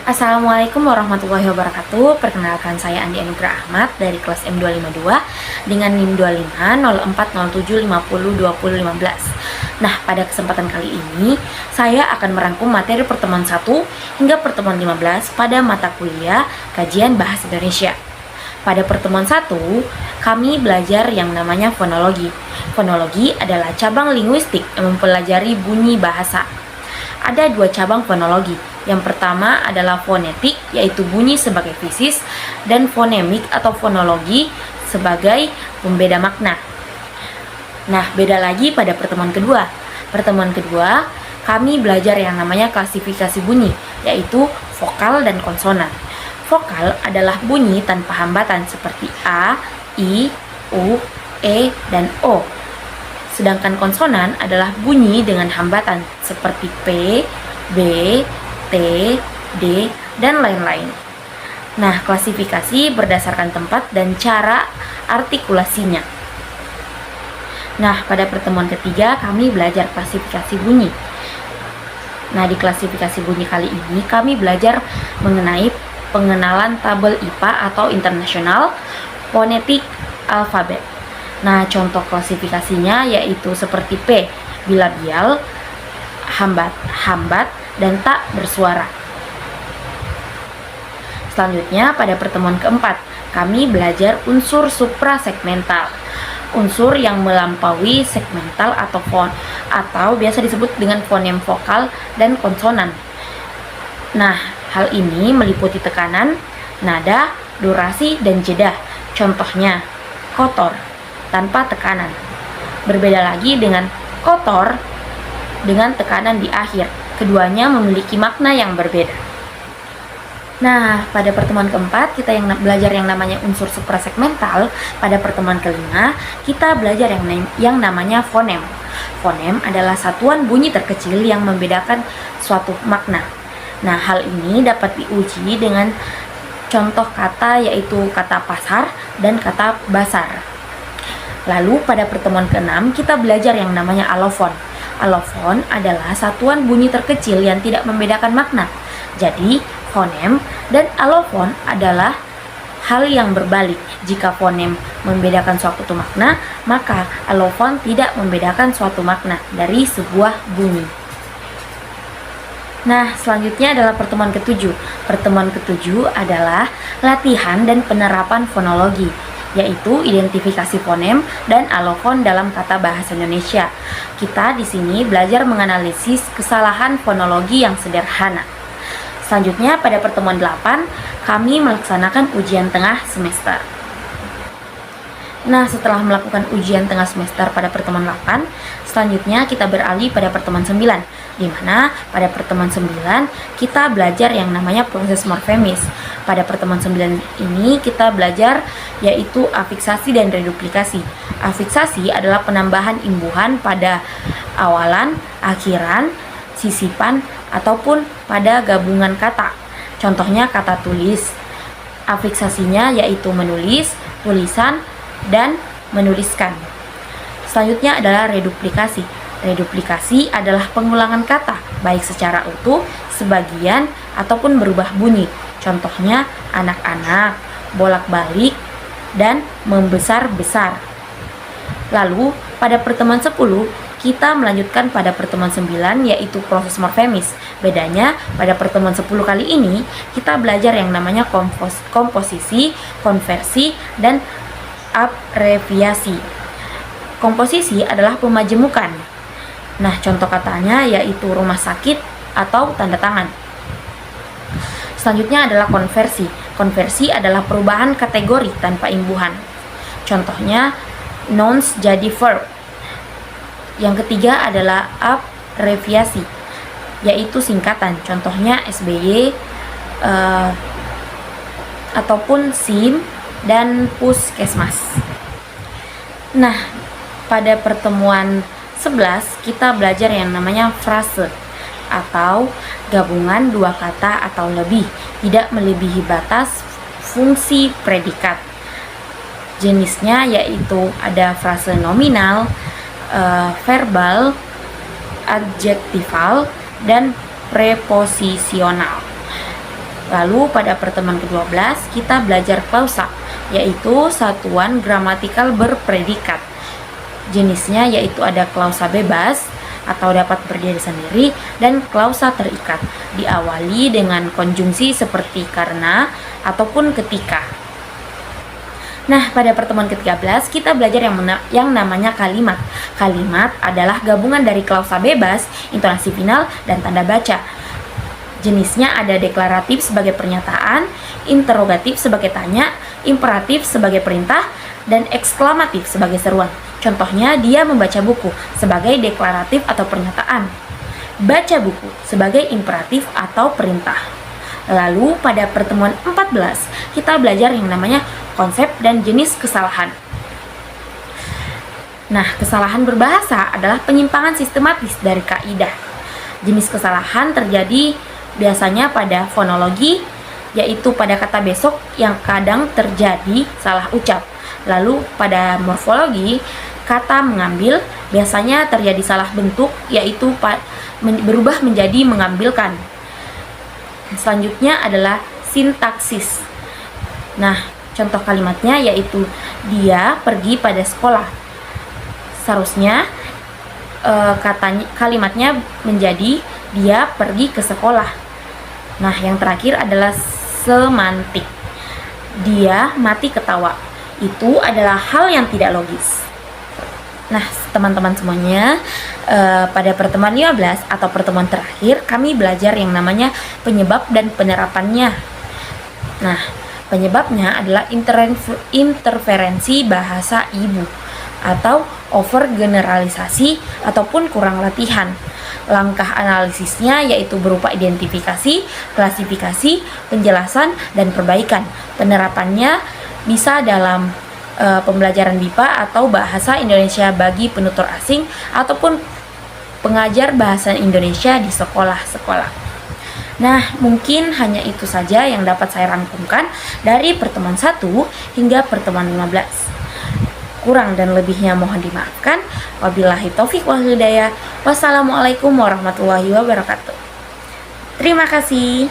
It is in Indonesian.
Assalamualaikum warahmatullahi wabarakatuh. Perkenalkan, saya Andi Anugrah Ahmad dari kelas M252 dengan NIM 250407502015. Nah, pada kesempatan kali ini saya akan merangkum materi pertemuan 1 hingga pertemuan 15 pada mata kuliah Kajian Bahasa Indonesia. Pada pertemuan 1, kami belajar yang namanya fonologi. Fonologi adalah cabang linguistik yang mempelajari bunyi bahasa. Ada dua cabang fonologi. Yang pertama adalah fonetik, yaitu bunyi sebagai fisis, dan fonemik atau fonologi sebagai pembeda makna. Nah, beda lagi pada pertemuan kedua. Pertemuan kedua, kami belajar yang namanya klasifikasi bunyi, yaitu vokal dan konsonan. Vokal adalah bunyi tanpa hambatan seperti A, I, U, E, dan O. Sedangkan konsonan adalah bunyi dengan hambatan seperti P, B, T, D, dan lain-lain. Nah, klasifikasi berdasarkan tempat dan cara artikulasinya. Nah, pada pertemuan ketiga kami belajar klasifikasi bunyi. Nah, di klasifikasi bunyi kali ini kami belajar mengenai pengenalan tabel IPA atau International Phonetic Alphabet. Nah, contoh klasifikasinya yaitu seperti P, bilabial, hambat, dan tak bersuara. Selanjutnya, pada pertemuan keempat, kami belajar unsur suprasegmental. Unsur yang melampaui segmental atau biasa disebut dengan fonem vokal dan konsonan. Nah, hal ini meliputi tekanan, nada, durasi, dan jeda. Contohnya, kotor tanpa tekanan. Berbeda lagi dengan kotor dengan tekanan di akhir. Keduanya memiliki makna yang berbeda. Nah, pada pertemuan keempat kita belajar yang namanya unsur suprasegmental. Pada pertemuan kelima kita belajar yang namanya fonem. Fonem adalah satuan bunyi terkecil yang membedakan suatu makna. Nah, hal ini dapat diuji dengan contoh kata, yaitu kata pasar dan kata basar. Lalu pada pertemuan ke-6 kita belajar yang namanya alofon. Alofon adalah satuan bunyi terkecil yang tidak membedakan makna. Jadi, fonem dan alofon adalah hal yang berbalik. Jika fonem membedakan suatu makna, maka alofon tidak membedakan suatu makna dari sebuah bunyi. Nah, selanjutnya adalah pertemuan ke-7. Pertemuan ke-7 adalah latihan dan penerapan fonologi, yaitu identifikasi fonem dan alofon dalam kata bahasa Indonesia. Kita di sini belajar menganalisis kesalahan fonologi yang sederhana. Selanjutnya pada pertemuan 8 kami melaksanakan ujian tengah semester. Nah, setelah melakukan ujian tengah semester pada pertemuan 8, selanjutnya kita beralih pada pertemuan 9, di mana pada pertemuan 9 kita belajar yang namanya proses morfemis. Pada pertemuan 9 ini kita belajar yaitu afiksasi dan reduplikasi. Afiksasi adalah penambahan imbuhan pada awalan, akhiran, sisipan, ataupun pada gabungan kata. Contohnya kata tulis. Afiksasinya yaitu menulis, tulisan, dan menuliskan. Selanjutnya adalah reduplikasi. Reduplikasi adalah pengulangan kata, baik secara utuh, sebagian, ataupun berubah bunyi. Contohnya anak-anak, bolak-balik, dan membesar-besar. Lalu pada pertemuan 10 kita melanjutkan pada pertemuan 9, yaitu proses morfemis. Bedanya pada pertemuan 10 kali ini kita belajar yang namanya komposisi, konversi, dan abreviasi. Komposisi adalah pemajemukan. Nah, contoh katanya yaitu rumah sakit atau tanda tangan. Selanjutnya adalah konversi. Konversi adalah perubahan kategori tanpa imbuhan. Contohnya nouns jadi verb. Yang ketiga adalah abreviasi, yaitu singkatan. Contohnya SBY ataupun SIM dan Puskesmas. Nah, pada pertemuan 11 kita belajar yang namanya frase atau gabungan dua kata atau lebih, tidak melebihi batas fungsi predikat. Jenisnya yaitu ada frase nominal, verbal, adjektival, dan preposisional. Lalu pada pertemuan ke-12 kita belajar klausa, yaitu satuan gramatikal berpredikat. Jenisnya yaitu ada klausa bebas atau dapat berdiri sendiri dan klausa terikat, diawali dengan konjungsi seperti karena ataupun ketika. Nah, pada pertemuan ke-13 kita belajar yang namanya kalimat. Kalimat adalah gabungan dari klausa bebas, intonasi final, dan tanda baca. Jenisnya ada deklaratif sebagai pernyataan, interrogatif sebagai tanya, imperatif sebagai perintah, dan eksklamatif sebagai seruan. Contohnya, dia membaca buku sebagai deklaratif atau pernyataan, baca buku sebagai imperatif atau perintah. Lalu pada pertemuan 14 kita belajar yang namanya konsep dan jenis kesalahan. Nah, kesalahan berbahasa adalah penyimpangan sistematis dari kaidah. Jenis kesalahan terjadi biasanya pada fonologi, yaitu pada kata besok yang kadang terjadi salah ucap. Lalu pada morfologi, kata mengambil biasanya terjadi salah bentuk, yaitu berubah menjadi mengambilkan. Selanjutnya adalah sintaksis. Nah, contoh kalimatnya yaitu dia pergi pada sekolah. Seharusnya kalimatnya menjadi dia pergi ke sekolah. Nah, yang terakhir adalah semantik. Dia mati ketawa. Itu adalah hal yang tidak logis. Nah, teman-teman semuanya, pada pertemuan 15 atau pertemuan terakhir kami belajar yang namanya penyebab dan penerapannya. Nah, penyebabnya adalah interferensi bahasa ibu atau overgeneralisasi ataupun kurang latihan. Langkah analisisnya yaitu berupa identifikasi, klasifikasi, penjelasan, dan perbaikan. Penerapannya bisa dalam pembelajaran BIPA atau bahasa Indonesia bagi penutur asing ataupun pengajar bahasa Indonesia di sekolah-sekolah. Nah, mungkin hanya itu saja yang dapat saya rangkumkan dari pertemuan 1 hingga pertemuan 15. Kurang dan lebihnya mohon dimaafkan. Wabillahi taufik wal hidayah. Wassalamualaikum warahmatullahi wabarakatuh. Terima kasih.